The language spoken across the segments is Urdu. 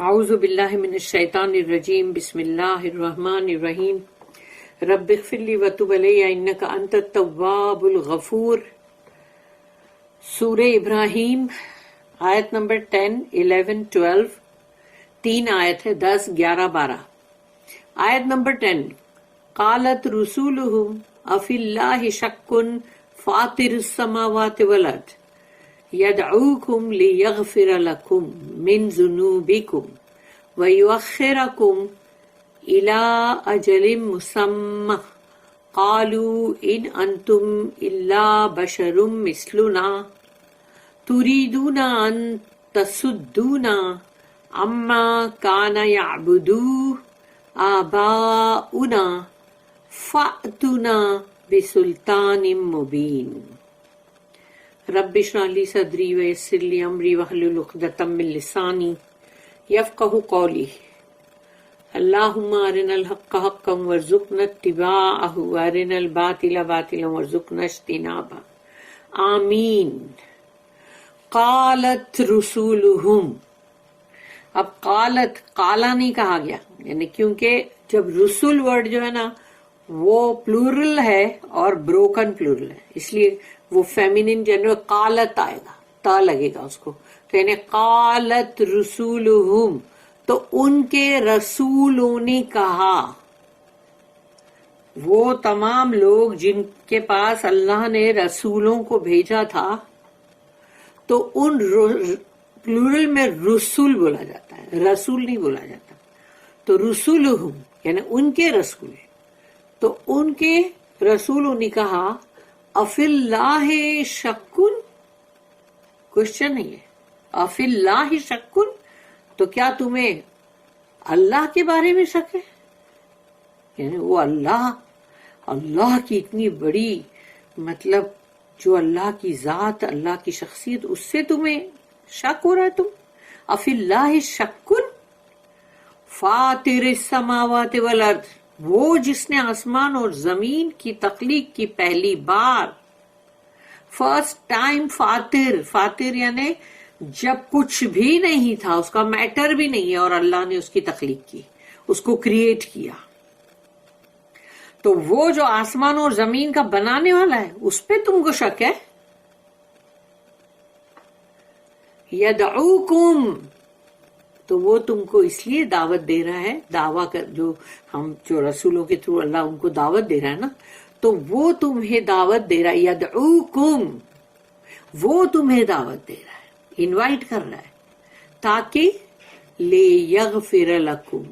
اعوذ باللہ من الشیطان الرجیم بسم اللہ الرحمن الرحیم رب اغفر لی وتب علی انک انت التواب الغفور۔ سورہ ابراہیم آیت نمبر 10، 11، 12، 3 آیت ہے، 10، 11، 12۔ آیت نمبر 10، قالت رسولہم افی اللہ شک فاطر السماوات والارض يدعوكم ليغفر لكم من ذنوبكم ويؤخركم إلى أجل مسمى قالوا إن أنتم إلا بشر مثلنا تريدون أن تصدونا عما كان يعبد آباؤنا فأتنا بسلطان مبين۔ رب اشرح لی صدری ویسر لی امری واحلل عقدۃ من لسانی یفقہوا قولی۔ اللہم ارنا الحق حقا وارزقنا اتباعہ وارنا الباطل باطلا وارزقنا اجتنابہ، آمین۔ قالت رسولہم، اب قالت قالا نہیں کہا گیا، یعنی کیونکہ جب رسول ورڈ جو ہے نا وہ پلورل ہے اور بروکن پلورل ہے، اس لیے وہ فیمینن جنرل قالت آئے گا، تا لگے گا اس کو، تو یعنی قالت رسولہم، تو ان کے رسولوں نے کہا، وہ تمام لوگ جن کے پاس اللہ نے رسولوں کو بھیجا تھا، تو ان پلورل میں رسول بولا جاتا ہے، رسول نہیں بولا جاتا، تو رسولہم یعنی ان کے رسول، تو ان کے رسولوں نے کہا افی اللہ شکن، کوشچن نہیں ہے، افی اللہ شکن، تو کیا تمہیں اللہ کے بارے میں شک ہے؟ یعنی وہ اللہ کی اتنی بڑی، مطلب جو اللہ کی ذات، اللہ کی شخصیت، اس سے تمہیں شک ہو رہا ہے؟ تم افی اللہ شکن فاطر السماوات والارض، وہ جس نے آسمان اور زمین کی تخلیق کی پہلی بار، فرسٹ ٹائم، فاتر یعنی جب کچھ بھی نہیں تھا، اس کا میٹر بھی نہیں ہے اور اللہ نے اس کی تخلیق کی، اس کو کریٹ کیا، تو وہ جو آسمان اور زمین کا بنانے والا ہے اس پہ تم کو شک ہے؟ یدعوکم، تو وہ تم کو اس لیے دعوت دے رہا ہے، دعویٰ کر جو رسولوں کے تھرو اللہ ان کو دعوت دے رہا ہے نا، تو وہ تمہیں دعوت دے رہا ہے، یدعوکم، وہ تمہیں دعوت دے رہا ہے، انوائٹ کر رہا ہے، تاکہ لیغفر لکم،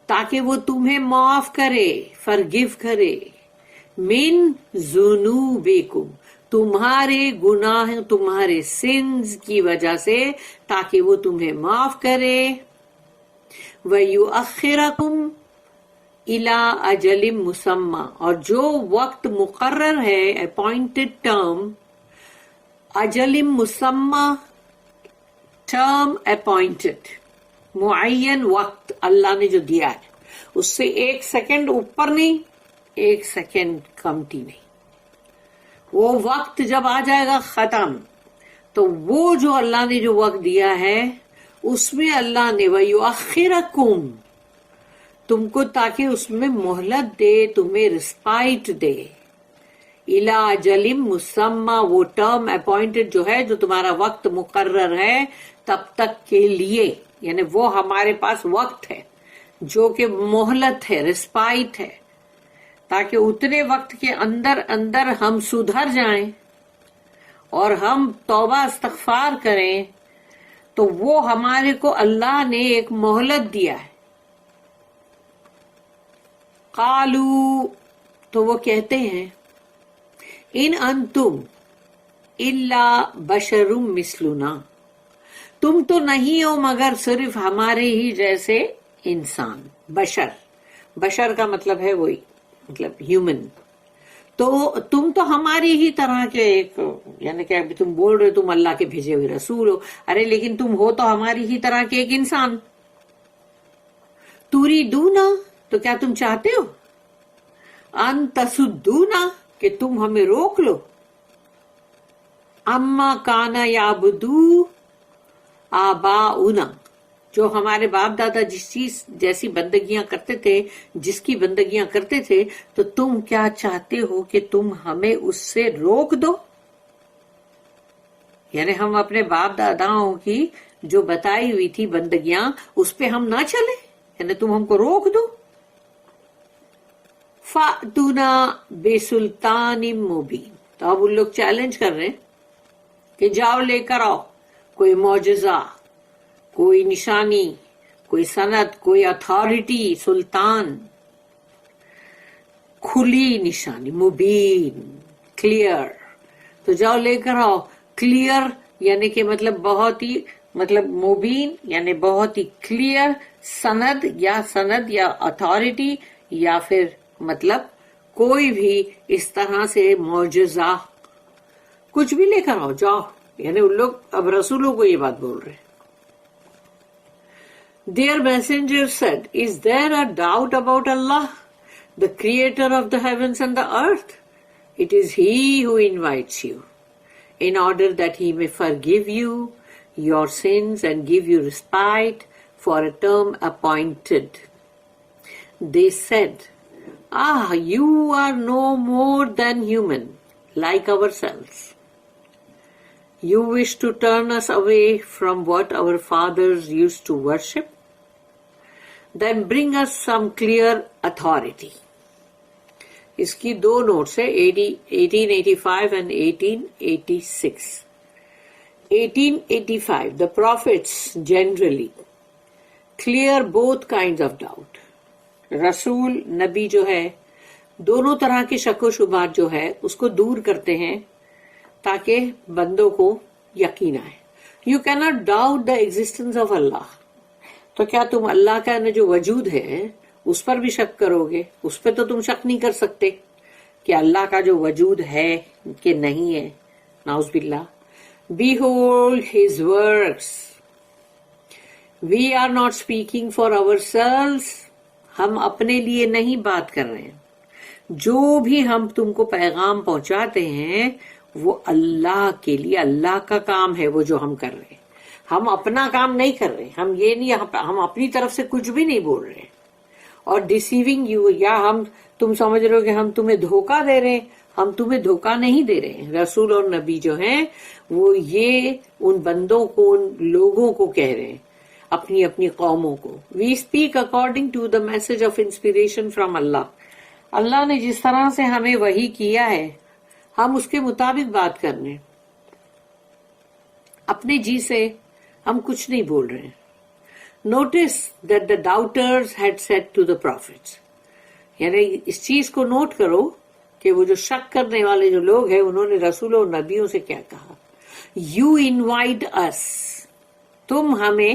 تاکہ وہ تمہیں معاف کرے، فرگیو کرے، من ذنوبکم، تمہارے گناہ، تمہارے سنز کی وجہ سے، تاکہ وہ تمہیں معاف کرے، وَيُؤَخِّرَكُمْ إِلَىٰ أَجَلٍ مُّسَمًّى، اور جو وقت مقرر ہے، اپوائنٹڈ ٹرم، اجل مسمى، ٹرم اپوائنٹڈ، معین وقت اللہ نے جو دیا ہے، اس سے 1 سیکنڈ اوپر نہیں، 1 سیکنڈ کمتی نہیں، وہ وقت جب آ جائے گا ختم، تو وہ جو اللہ نے جو وقت دیا ہے اس میں اللہ نے وَيُؤَخِّرَكُمْ، تم کو تاکہ اس میں مہلت دے، تمہیں رسپائٹ دے، اِلَىٰ أَجَلٍ مُّسَمًّى، وہ ٹرم اپوائنٹڈ جو ہے، جو تمہارا وقت مقرر ہے تب تک کے لیے، یعنی وہ ہمارے پاس وقت ہے جو کہ مہلت ہے، رسپائٹ ہے، تاکہ اتنے وقت کے اندر ہم سدھر جائیں اور ہم توبہ استغفار کریں، تو وہ ہمارے کو اللہ نے ایک مہلت دیا ہے۔ قالو، تو وہ کہتے ہیں، ان انتم الا بشر مثلنا، تم تو نہیں ہو مگر صرف ہمارے ہی جیسے انسان، بشر کا مطلب ہے وہی، مطلب ہیومن، تو تم تو ہماری ہی طرح کے ایک، یعنی کہ ابھی تم بول رہے ہو تم اللہ کے بھیجے ہوئے رسول ہو، ارے لیکن تم ہو تو ہماری ہی طرح کے ایک انسان۔ تُرِيدُونَ، تو کیا تم چاہتے ہو، ان تصدونا، کہ تم ہمیں روک لو، اما کانا یعبدو آباؤنا، جو ہمارے باپ دادا جس چیز جیسی بندگیاں کرتے تھے، جس کی بندگیاں کرتے تھے، تو تم کیا چاہتے ہو کہ تم ہمیں اس سے روک دو؟ یعنی ہم اپنے باپ داداؤں کی جو بتائی ہوئی تھی بندگیاں اس پہ ہم نہ چلے، یعنی تم ہم کو روک دو. فَأْتُنَا بِسُلْطَانٍ مُبِينٍ. تو اب ان لوگ چیلنج کر رہے ہیں کہ جاؤ لے کر آؤ کوئی معجزہ، کوئی نشانی، کوئی سند، کوئی اتھارٹی، سلطان، کھلی نشانی، مبین، کلیئر. تو جاؤ لے کر آؤ. کلیئر یعنی کہ مطلب بہت ہی مبین یعنی بہت ہی کلیئر، سند یا اتھارٹی یا پھر مطلب کوئی بھی اس طرح سے معجزہ، کچھ بھی لے کر آؤ جاؤ. یعنی ان لوگ اب رسولوں کو یہ بات بول رہے ہیں. Their messenger said, "Is there a doubt about Allah, the creator of the heavens and the earth? It is He who invites you, in order that He may forgive you your sins and give you respite for a term appointed." They said, you are no more than human, like ourselves. You wish to turn us away from what our fathers used to worship? Then bring us some clear authority. اس کی دو نوٹس ہے 1885 and 1886. 1885, the prophets generally clear both kinds of doubt. رسول نبی جو ہے دونوں طرح کے شک و شبہات جو ہے اس کو دور کرتے ہیں تاکہ بندوں کو یقین آئے. You cannot doubt the existence of Allah. تو کیا تم اللہ کا جو وجود ہے اس پر بھی شک کرو گے؟ اس پہ تو تم شک نہیں کر سکتے کہ اللہ کا جو وجود ہے کہ نہیں ہے. نعوذ باللہ. Behold his works. We are not speaking for ourselves. ہم اپنے لیے نہیں بات کر رہے ہیں. جو بھی ہم تم کو پیغام پہنچاتے ہیں وہ اللہ کے لیے، اللہ کا کام ہے وہ جو ہم کر رہے ہیں. ہم اپنا کام نہیں کر رہے. ہم یہ نہیں، ہم اپنی طرف سے کچھ بھی نہیں بول رہے. اور ڈیسیونگ یو، یا تم سمجھ رہے ہو کہ ہم تمہیں دھوکہ دے رہے ہیں. ہم تمہیں دھوکہ نہیں دے رہے ہیں. رسول اور نبی جو ہیں وہ یہ ان بندوں کو، ان لوگوں کو کہہ رہے ہیں، اپنی اپنی قوموں کو. We speak according to the message of inspiration from اللہ. اللہ نے جس طرح سے ہمیں وحی کیا ہے ہم اس کے مطابق بات کر رہے ہیں. اپنے جی سے ہم کچھ نہیں بول رہے ہیں. Notice that the daughters had said to the prophets. یعنی اس چیز کو نوٹ کرو کہ وہ جو شک کرنے والے جو لوگ ہیں انہوں نے رسولوں اور نبیوں سے کیا کہا. یو انوائٹ اس، تم ہمیں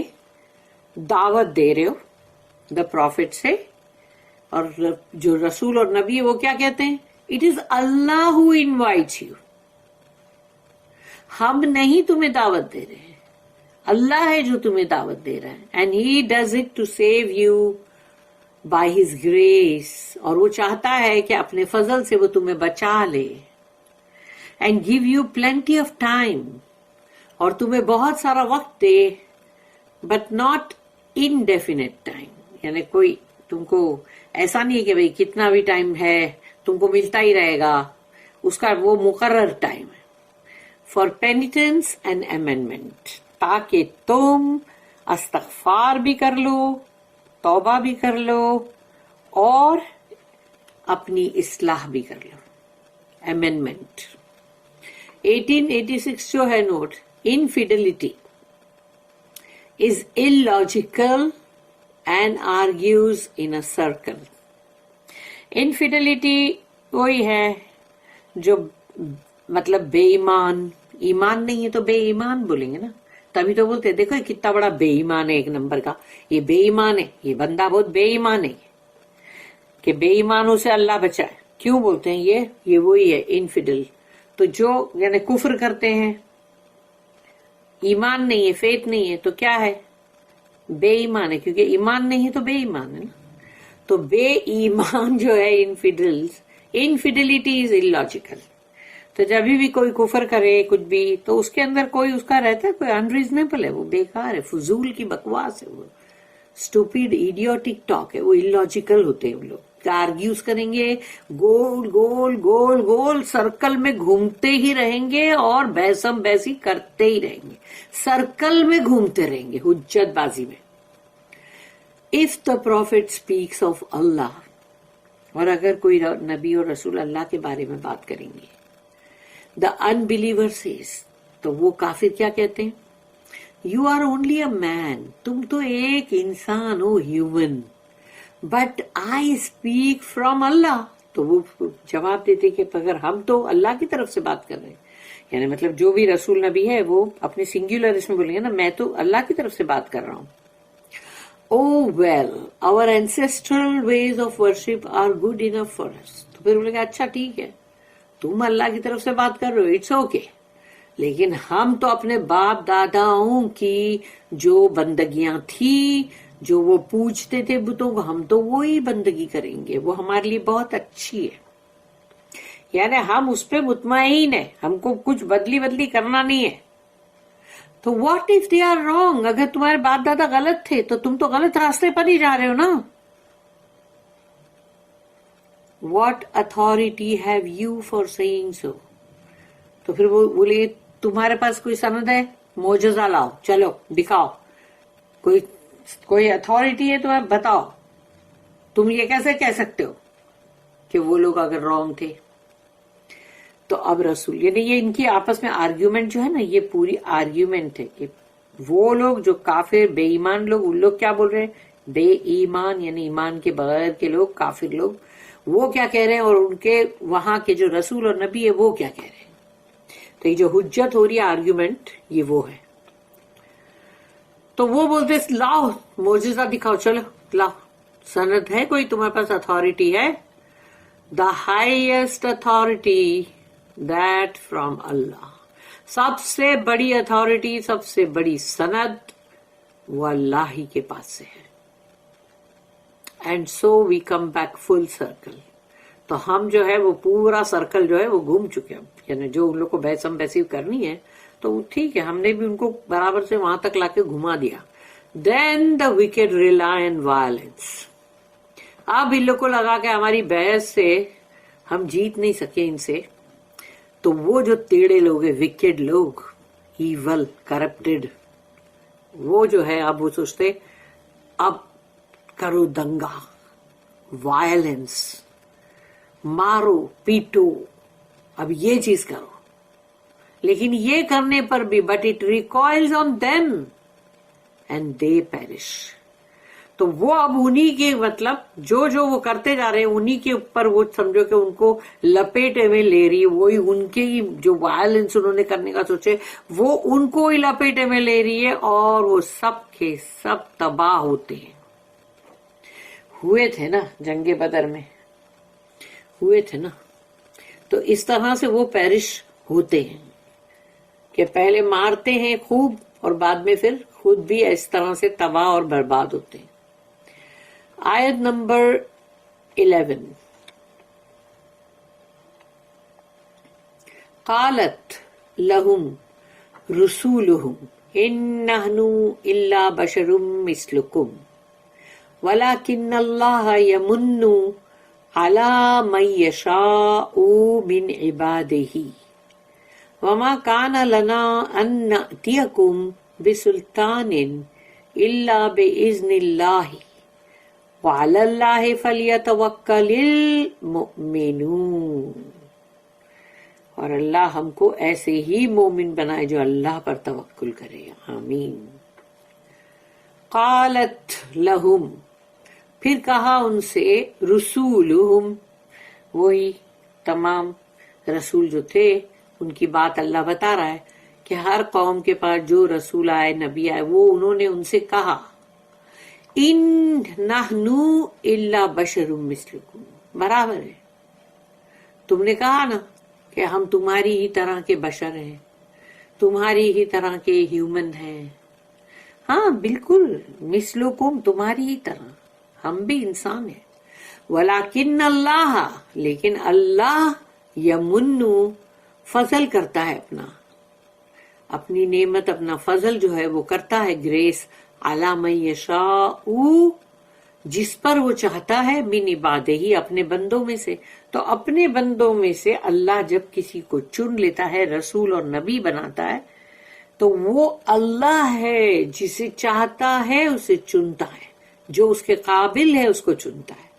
دعوت دے رہے ہو. دا پروفیٹ سے، اور جو رسول اور نبی وہ کیا کہتے ہیں؟ It is Allah who invites you. ہم نہیں تمہیں دعوت دے رہے ہیں، اللہ ہے جو تمہیں دعوت دے رہا ہے. And he does it to save you by his grace. اور وہ چاہتا ہے کہ اپنے فضل سے وہ تمہیں بچا لے. And give you plenty of time, اور تمہیں بہت سارا وقت دے، بٹ ناٹ انڈیفینٹ ٹائم. یعنی کوئی تم کو ایسا نہیں ہے کہ بھئی کتنا بھی ٹائم ہے تم کو ملتا ہی رہے گا، اس کا وہ مقرر ٹائم ہے. فار پینیٹنس اینڈ امینڈمنٹ، تاکہ تم استغفار بھی کر لو، توبہ بھی کر لو، اور اپنی اصلاح بھی کر لو. امینڈمنٹ. 1886 جو ہے note, infidelity is illogical and argues in a circle. Infidelity وہی ہے جو مطلب بے ایمان. ایمان نہیں ہے تو بے ایمان بولیں گے نا. تبھی تو بولتے دیکھو یہ کتنا بڑا بے ایمان ہے، ایک نمبر کا یہ بے ایمان ہے، یہ بندہ بہت بے ایمان ہے، کہ بے ایمانوں سے اللہ بچائے. کیوں بولتے ہیں یہ وہی ہے انفیڈل. تو جو یعنی کفر کرتے ہیں، ایمان نہیں ہے، فیتھ نہیں ہے، تو کیا ہے؟ بے ایمان ہے. کیونکہ ایمان نہیں ہے تو بے ایمان ہے نا. تو بے ایمان جو ہے انفیڈلز، انفیڈیلٹی از illogical. تو جب بھی کوئی کفر کرے کچھ بھی تو اس کے اندر کوئی اس کا رہتا ہے کوئی انریزنیبل ہے، وہ بیکار ہے، فضول کی بکواس ہے، وہ اسٹوپیڈ ایڈیوٹک ٹاک ہے، وہ illogical ہوتے ہیں وہ لوگ، آرگیوز کریں گے، گول گول گول گول سرکل میں گھومتے ہی رہیں گے اور بحثم بحثی کرتے ہی رہیں گے، سرکل میں گھومتے رہیں گے حجت بازی میں. If the prophet speaks of Allah، اور اگر کوئی نبی اور رسول اللہ کے بارے میں بات کریں گے، the unbeliever says، تو وہ کافر کیا کہتے ہیں؟ You are only a man، تم تو ایک انسان ہو، human، but I speak from Allah، تو وہ جواب دیتے کہ اگر ہم تو اللہ کی طرف سے بات کر رہے ہیں، یعنی مطلب جو بھی رسول نبی ہے وہ اپنے سنگولر اس میں بولیں گے نا، میں تو اللہ کی طرف سے بات کر رہا ہوں. Oh well، our ancestral ways of worship are good enough for us، تو پھر بولے گا اچھا ٹھیک ہے تم اللہ کی طرف سے بات کر رہے ہو، اٹس اوکے، لیکن ہم تو اپنے باپ داداؤں کی جو بندگیاں تھی، جو وہ پوجتے تھے بتوں کو، ہم تو وہی بندگی کریں گے، وہ ہمارے لیے بہت اچھی ہے، یعنی ہم اس پہ مطمئن ہیں، ہم کو کچھ بدلی کرنا نہیں ہے. تو what if they are wrong, اگر تمہارے باپ دادا غلط تھے تو تم تو غلط راستے پر ہی جا رہے ہو نا. What authority have you for saying so, تو پھر وہ بولے تمہارے پاس کوئی سند ہے، معجزہ لاؤ، چلو دکھاؤ، کوئی اتھارٹی ہے تمہیں بتاؤ، تم یہ کیسے کہہ سکتے ہو کہ وہ لوگ اگر رانگ تھے. تو اب رسول، یعنی یہ ان کی آپس میں آرگیومنٹ جو ہے نا، یہ پوری آرگیومنٹ ہے کہ وہ لوگ جو کافر بے ایمان لوگ، ان لوگ کیا بول رہے ہیں، بے ایمان یعنی ایمان کے بغیر کے لوگ، کافر لوگ، وہ کیا کہہ رہے ہیں، اور ان کے وہاں کے جو رسول اور نبی ہے وہ کیا کہہ رہے ہیں. تو یہ جو حجت ہو رہی ہے، آرگیومنٹ، یہ وہ ہے. تو وہ بولتے لاؤ معجزہ دکھاؤ، چلو لاؤ، سند ہے کوئی تمہارے پاس، اتھارٹی ہے. The highest authority that from اللہ، سب سے بڑی اتھارٹی، سب سے بڑی سند وہ اللہ ہی کے پاس سے ہے. And so we come back full circle. تو ہم جو ہے وہ پورا سرکل جو ہے وہ گھوم چکے ہیں، یعنی جو ان لوگ کو بحثم بحثی کرنی ہے تو ٹھیک ہے، ہم نے بھی ان کو برابر سے وہاں تک لا کے گھما دیا. دین دا وکڈ ریلائی آن وائلنس. اب ان لوگ کو لگا کہ ہماری بحث سے ہم جیت نہیں سکے ان سے، تو وہ جو ٹیڑے لوگ ہیں، وکڈ لوگ، ایول، کرپٹڈ، وہ جو ہے اب وہ سوچتے اب کرو دنگا، وائلنس، مارو پیٹو، اب یہ چیز کرو. لیکن یہ کرنے پر بھی but it recoils on them and they perish. تو وہ اب انہی کے مطلب جو وہ کرتے جا رہے ہیں انہی کے اوپر وہ سمجھو کہ ان کو لپیٹے میں لے رہی ہے، وہی ان کے ہی جو وائلنس انہوں نے کرنے کا سوچے وہ ان کو ہی لپیٹے میں لے رہی ہے، اور وہ سب کے سب تباہ ہوتے ہیں. ہوئے تھے نا جنگ بدر میں، ہوئے تھے نا. تو اس طرح سے وہ پیرش ہوتے ہیں کہ پہلے مارتے ہیں خوب اور بعد میں پھر خود بھی اس طرح سے تباہ اور برباد ہوتے ہیں. آیت نمبر 11. قالت لهم رسولهم ان نحن الا بشر مثلكم ولكن الله يمن على من يشاء من عباده وما كان لنا ان نأتيكم بسلطان الا باذن الله وعلى الله فليتوكل المؤمنون. اور اللہ ہم کو ایسے ہی مومن بنائے جو اللہ پر توکل کرے، آمین. قالت لہم، پھر کہا ان سے، رسولہم، وہی تمام رسول جو تھے ان کی بات اللہ بتا رہا ہے کہ ہر قوم کے پاس جو رسول آئے، نبی آئے، وہ انہوں نے ان سے کہا ان نحن الا بشر مثلکم، برابر ہے، تم نے کہا نا کہ ہم تمہاری ہی طرح کے بشر ہیں، تمہاری ہی طرح کے ہیومن ہیں. ہاں بالکل، مثلکم، تمہاری ہی طرح، ہم بھی انسان ہیں. ولیکن اللہ، لیکن اللہ، یمن، فضل کرتا ہے اپنی نعمت، اپنا فضل جو ہے وہ کرتا ہے، گریس، علی من یشاء، جس پر وہ چاہتا ہے، من عبادہ ہی، اپنے بندوں میں سے۔ تو اپنے بندوں میں سے اللہ جب کسی کو چن لیتا ہے، رسول اور نبی بناتا ہے، تو وہ اللہ ہے، جسے چاہتا ہے اسے چنتا ہے، جو اس کے قابل ہے اس کو چنتا ہے۔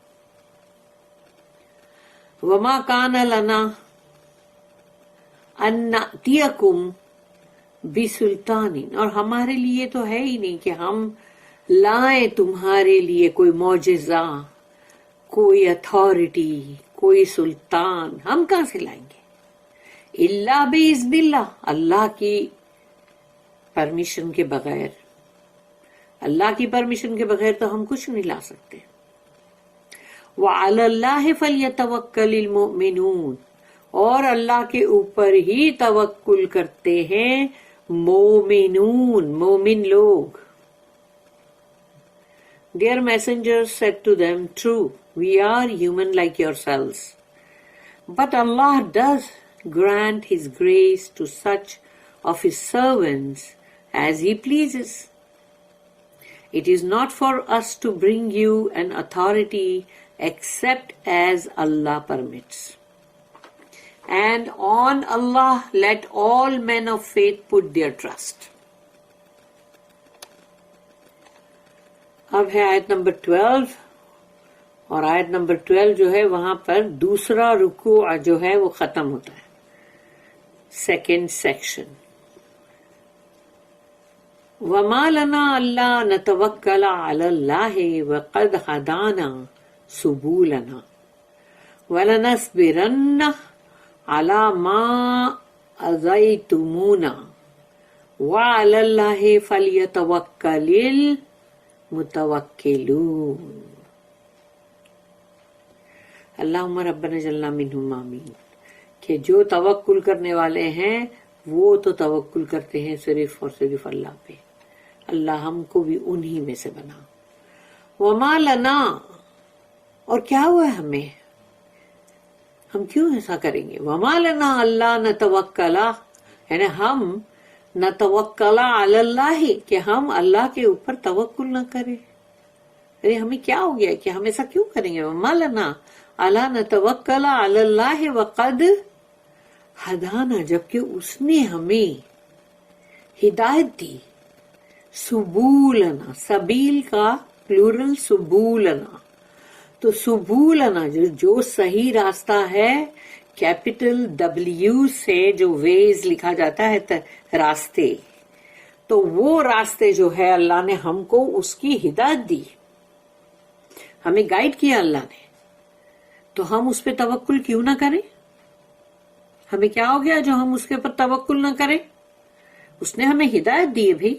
وما کان لنا ان نأتیکم بسلطان، اور ہمارے لیے تو ہے ہی نہیں کہ ہم لائیں تمہارے لیے کوئی معجزہ، کوئی اتھارٹی، کوئی سلطان، ہم کہاں سے لائیں گے؟ الا باذن اللہ، اللہ کی پرمیشن کے بغیر، اللہ کی پرمیشن کے بغیر تو ہم کچھ نہیں لا سکتے۔ وعلی اللہ فلیتوکل المؤمنون، اور اللہ کے اوپر ہی توکل کرتے ہیں مومنون، مومن لوگ۔ Their messengers said to them, True, we are human like yourselves. But Allah does grant His grace to such of His servants as He pleases. It is not for us to bring you an authority except as Allah permits. And on Allah let all men of faith put their trust. اب ہے آیت نمبر 12، اور آیت نمبر 12 جو ہے وہاں پر دوسرا رکوع جو ہے وہ ختم ہوتا ہے، سیکنڈ سیکشن۔ وما لنا الا نتوکل علی اللہ وقد ہدانا سبولنا ولنصبرن علی ما اذیتمونا وعلی اللہ فلیتوکل متوکلون۔ اللہم ربنا جلنا منہم آمین۔ کہ جو توکل کرنے والے ہیں وہ تو توکل کرتے ہیں صرف اور صرف اللہ پہ، اللہ ہم کو بھی انہی میں سے بنا۔ وما لنا، اور کیا ہوا ہے ہمیں، ہم کیوں ایسا کریں گے؟ وما لنا اللہ نتوکلا، یعنی ہم نتوکل علی اللہ، کہ ہم اللہ کے اوپر توکل نہ کریں۔ ارے ہمیں کیا ہو گیا کہ ہم ایسا کیوں کریں گے؟ وما لنا الا نتوکل علی اللہ وقد ہدانا، جبکہ اس نے ہمیں ہدایت دی۔ سبولنا، سبیل کا پلورل سبولنا، تو سبولنا جو صحیح راستہ ہے، کیپٹل W سے جو ویز لکھا جاتا ہے راستے، تو وہ راستے جو ہے اللہ نے ہم کو اس کی ہدایت دی، ہمیں گائیڈ کیا اللہ نے، تو ہم اس پہ توکل کیوں نہ کریں؟ ہمیں کیا ہو گیا جو ہم اس کے اوپر توکل نہ کریں؟ اس نے ہمیں ہدایت دی ہے بھی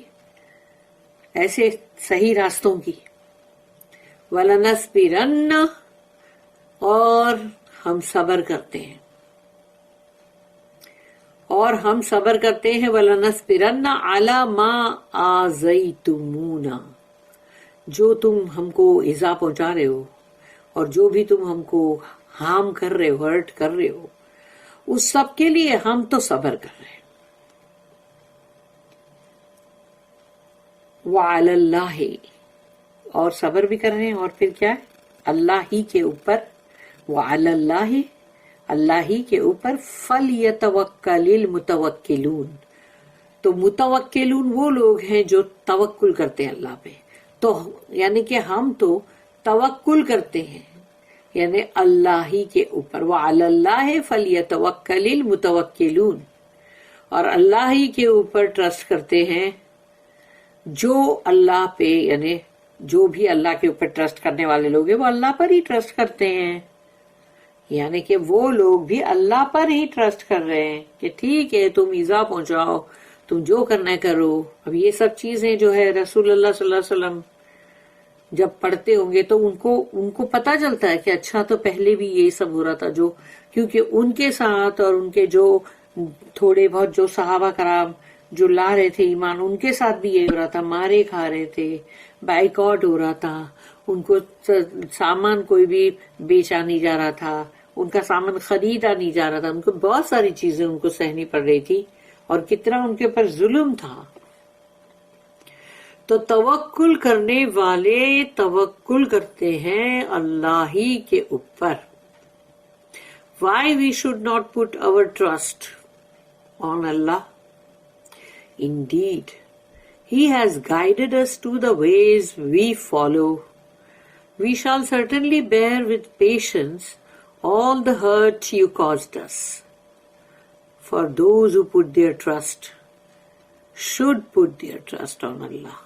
ایسے صحیح راستوں کی۔ وَلَنَصْبِرَنَّ، اور ہم صبر کرتے ہیں، اور ہم صبر کرتے ہیں وَلَنَصْبِرَنَّ عَلَى مَا آذَيْتُمُونَا، جو تم ہم کو ایذا پہنچا رہے ہو اور جو بھی تم ہم کو ہارم کر رہے ہو، ہرٹ کر رہے ہو، اس سب کے لیے ہم تو صبر کر رہے ہیں۔ وَعَلَى اللَّهِ، اور صبر بھی کر رہے ہیں، اور پھر کیا ہے؟ اللہ ہی کے اوپر، وَعَلَى اللَّهِ، اللہ ہی کے اوپر، فَلْيَتَوَكَّلِ الْمُتَوَكِّلُونَ، تو متوکلون وہ لوگ ہیں جو توکل کرتے ہیں اللہ پہ۔ تو یعنی کہ ہم تو توکل کرتے ہیں یعنی اللہ ہی کے اوپر، وَعَلَى اللَّهِ فَلْيَتَوَكَّلِ الْمُتَوَكِّلُونَ، اور اللہ ہی کے اوپر ٹرسٹ کرتے ہیں جو اللہ پہ، یعنی جو بھی اللہ کے اوپر ٹرسٹ کرنے والے لوگ ہیں وہ اللہ پر ہی ٹرسٹ کرتے ہیں، یعنی کہ وہ لوگ بھی اللہ پر ہی ٹرسٹ کر رہے ہیں کہ ٹھیک ہے تم ایذا پہنچاؤ، تم جو کرنا ہے کرو۔ اب یہ سب چیزیں جو ہے رسول اللہ صلی اللہ علیہ وسلم جب پڑھتے ہوں گے تو ان کو پتہ چلتا ہے کہ اچھا تو پہلے بھی یہی سب ہو رہا تھا، جو کیونکہ ان کے ساتھ اور ان کے جو تھوڑے بہت جو صحابہ کرام جو لا رہے تھے ایمان، ان کے ساتھ بھی یہی ہو رہا تھا، مارے کھا رہے تھے، بائیکاٹ ہو رہا تھا، ان کو سامان کوئی بھی بیچا نہیں جا رہا تھا، ان کا سامان خریدا نہیں جا رہا تھا، ان کو بہت ساری چیزیں ان کو سہنی پڑ رہی تھی، اور کتنا ان کے اوپر ظلم تھا. تو توکل کرنے والے توکل کرتے ہیں اللہ ہی کے اوپر. Why we should not put our trust on Allah? Indeed, He has guided us to the ways we follow. We shall certainly bear with patience all the hurt you caused us. For those who put their trust should put their trust on Allah.